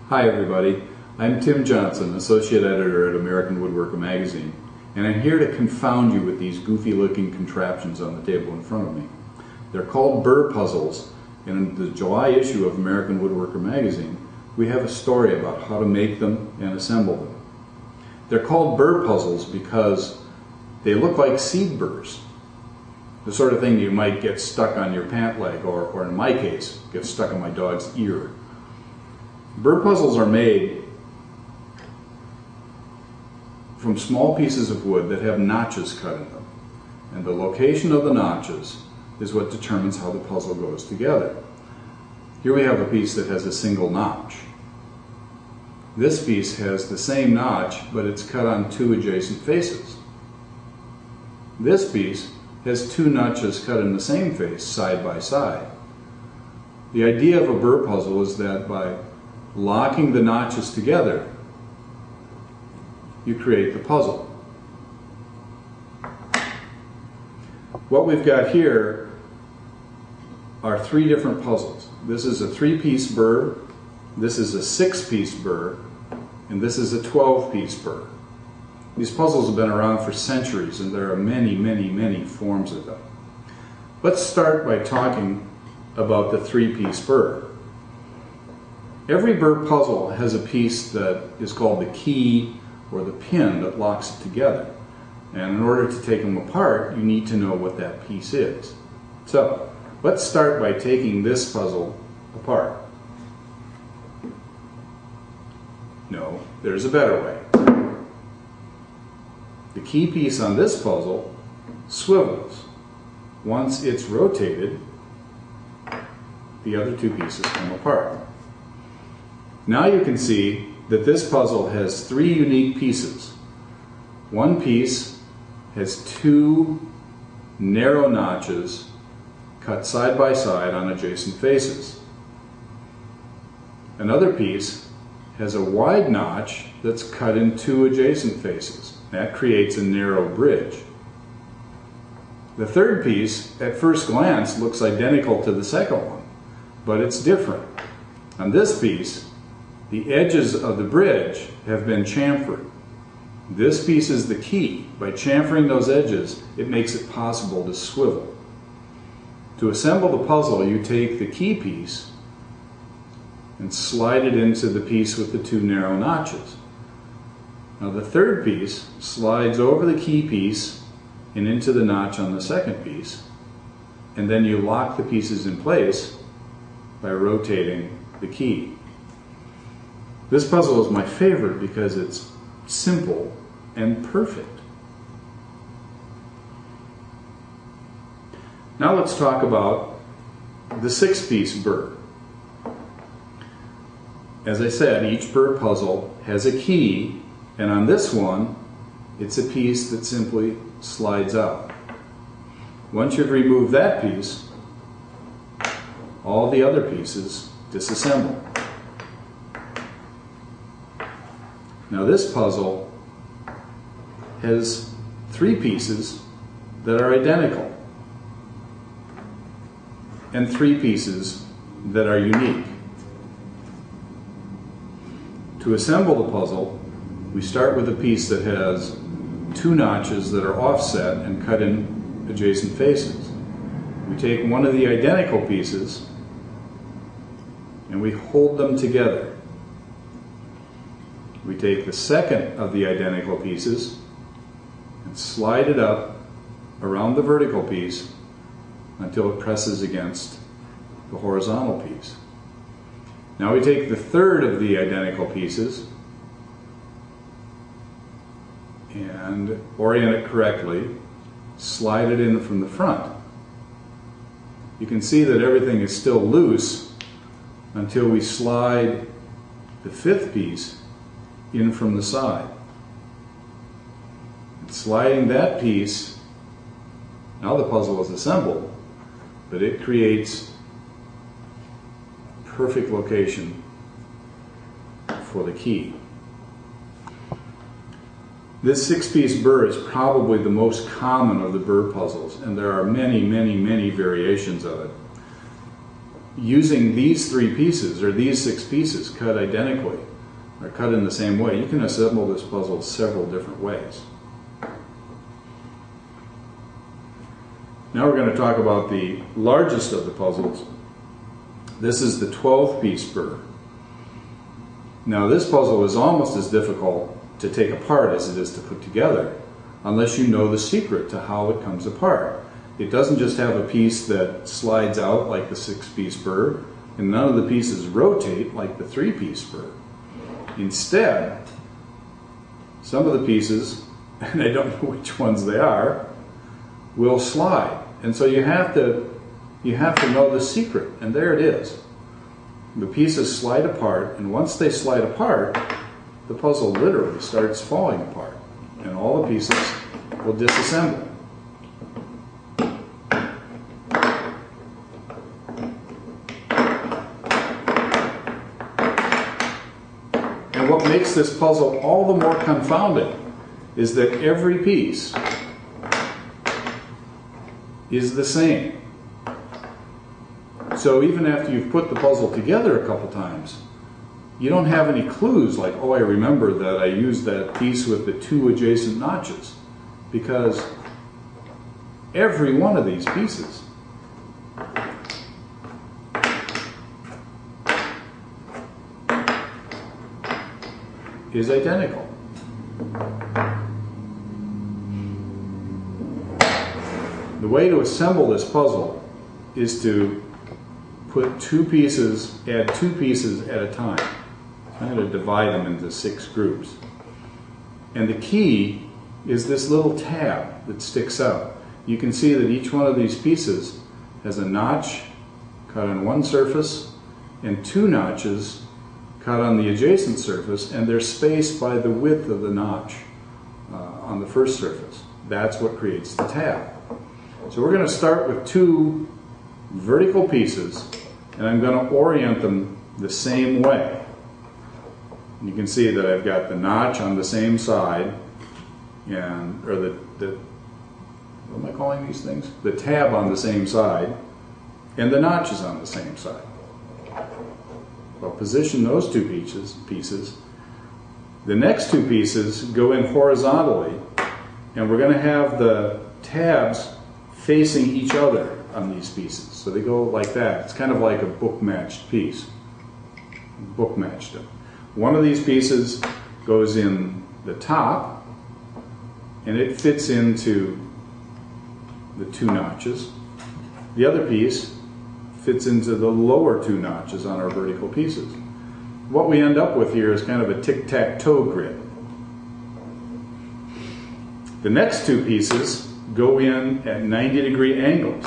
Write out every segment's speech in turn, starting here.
Hi everybody, I'm Tim Johnson, Associate Editor at American Woodworker Magazine, and I'm here to confound you with these goofy looking contraptions on the table in front of me. They're called Burr puzzles, and in the July issue of American Woodworker Magazine, we have a story about how to make them and assemble them. They're called Burr puzzles because they look like seed burrs. The sort of thing you might get stuck on your pant leg, or in my case, get stuck on my dog's ear. Burr puzzles are made from small pieces of wood that have notches cut in them. And the location of the notches is what determines how the puzzle goes together. Here we have a piece that has a single notch. This piece has the same notch, but it's cut on two adjacent faces. This piece has two notches cut in the same face, side by side. The idea of a Burr puzzle is that by locking the notches together, you create the puzzle. What we've got here are three different puzzles. This is a 3-piece Burr, this is a 6-piece Burr, and this is a 12-piece Burr. These puzzles have been around for centuries, and there are many forms of them. Let's start by talking about the 3-piece Burr. Every Burr puzzle has a piece that is called the key or the pin that locks it together. And in order to take them apart, you need to know what that piece is. So, let's start by taking this puzzle apart. No, there's a better way. The key piece on this puzzle swivels. Once it's rotated, the other two pieces come apart. Now you can see that this puzzle has three unique pieces. One piece has two narrow notches cut side by side on adjacent faces. Another piece has a wide notch that's cut in two adjacent faces. That creates a narrow bridge. The third piece, at first glance, looks identical to the second one, but it's different. On this piece, the edges of the bridge have been chamfered. This piece is the key. By chamfering those edges, it makes it possible to swivel. To assemble the puzzle, you take the key piece and slide it into the piece with the two narrow notches. Now the third piece slides over the key piece and into the notch on the second piece, and then you lock the pieces in place by rotating the key. This puzzle is my favorite because it's simple and perfect. Now let's talk about the 6-piece Burr. As I said, each Burr puzzle has a key, and on this one, it's a piece that simply slides out. Once you've removed that piece, all the other pieces disassemble. Now this puzzle has three pieces that are identical and three pieces that are unique. To assemble the puzzle, we start with a piece that has two notches that are offset and cut in adjacent faces. We take one of the identical pieces and we hold them together. We take the second of the identical pieces and slide it up around the vertical piece until it presses against the horizontal piece. Now we take the third of the identical pieces and orient it correctly, slide it in from the front. You can see that everything is still loose until we slide the fifth piece in from the side. And sliding that piece, now the puzzle is assembled, but it creates perfect location for the key. This 6-piece Burr is probably the most common of the Burr puzzles, and there are many variations of it. using these 3 pieces or these 6 pieces cut identically or cut in the same way, you can assemble this puzzle several different ways. Now we're going to talk about the largest of the puzzles. This is the 12-piece Burr. Now this puzzle is almost as difficult to take apart as it is to put together, unless you know the secret to how it comes apart. It doesn't just have a piece that slides out like the 6-piece Burr, and none of the pieces rotate like the 3-piece Burr. Instead, some of the pieces, and I don't know which ones they are, will slide. And so you have to know the secret, and there it is. The pieces slide apart, and once they slide apart, the puzzle literally starts falling apart, and all the pieces will disassemble. And what makes this puzzle all the more confounding is that every piece is the same. So even after you've put the puzzle together a couple times, you don't have any clues like, oh, I remember that I used that piece with the 2 adjacent notches, because every one of these pieces is identical. The way to assemble this puzzle is to put 2 pieces, add 2 pieces at a time. I'm going to divide them into 6 groups. And the key is this little tab that sticks out. You can see that each one of these pieces has a notch cut on one surface and 2 notches cut on the adjacent surface, and they're spaced by the width of the notch on the first surface. That's what creates the tab. So we're going to start with 2 vertical pieces, and I'm going to orient them the same way. You can see that I've got the notch on the same side, and or the what am I calling these things? The tab on the same side, and the notch is on the same side. Well, position those 2 pieces. The next 2 pieces go in horizontally, and we're going to have the tabs facing each other on these pieces. So they go like that. It's kind of like a book-matched piece. Book-matched them. One of these pieces goes in the top, and it fits into the 2 notches. The other piece fits into the lower 2 notches on our vertical pieces. What we end up with here is kind of a tic-tac-toe grid. The next 2 pieces go in at 90-degree angles.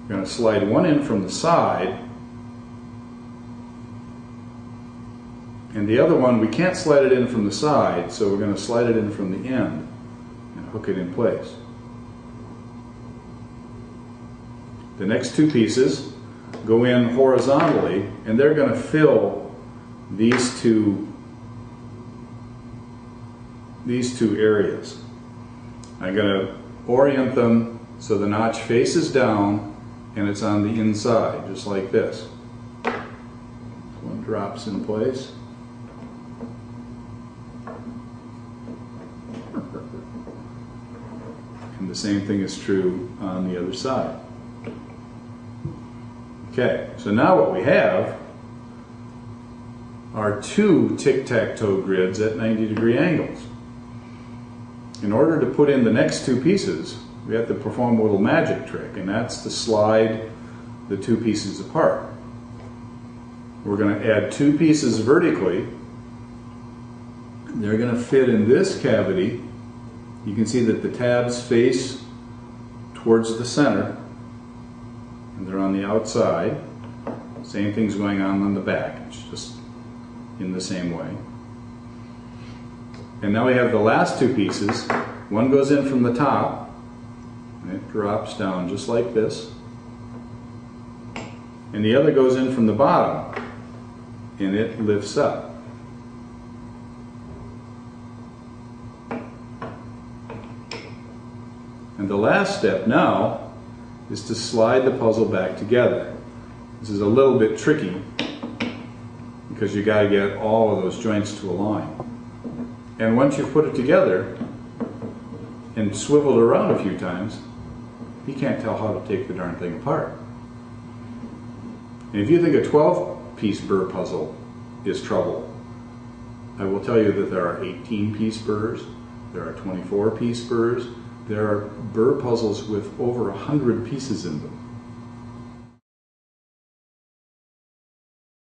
We're going to slide one in from the side, and the other one, we can't slide it in from the side, so we're going to slide it in from the end and hook it in place. The next 2 pieces go in horizontally, and they're going to fill these two areas. I'm going to orient them so the notch faces down and it's on the inside, just like this. One drops in place. And the same thing is true on the other side. Okay, so now what we have are 2 tic-tac-toe grids at 90-degree angles. In order to put in the next 2 pieces, we have to perform a little magic trick, and that's to slide the 2 pieces apart. We're going to add 2 pieces vertically. They're going to fit in this cavity. You can see that the tabs face towards the center, and they're on the outside. Same thing's going on the back. It's just in the same way. And now we have the last 2 pieces. One goes in from the top, and it drops down just like this. And the other goes in from the bottom, and it lifts up. And the last step now is to slide the puzzle back together. This is a little bit tricky because you got to get all of those joints to align. And once you've put it together and swiveled around a few times, you can't tell how to take the darn thing apart. And if you think a 12-piece Burr puzzle is trouble, I will tell you that there are 18-piece Burrs, there are 24-piece Burrs, there are Burr puzzles with over 100 pieces in them.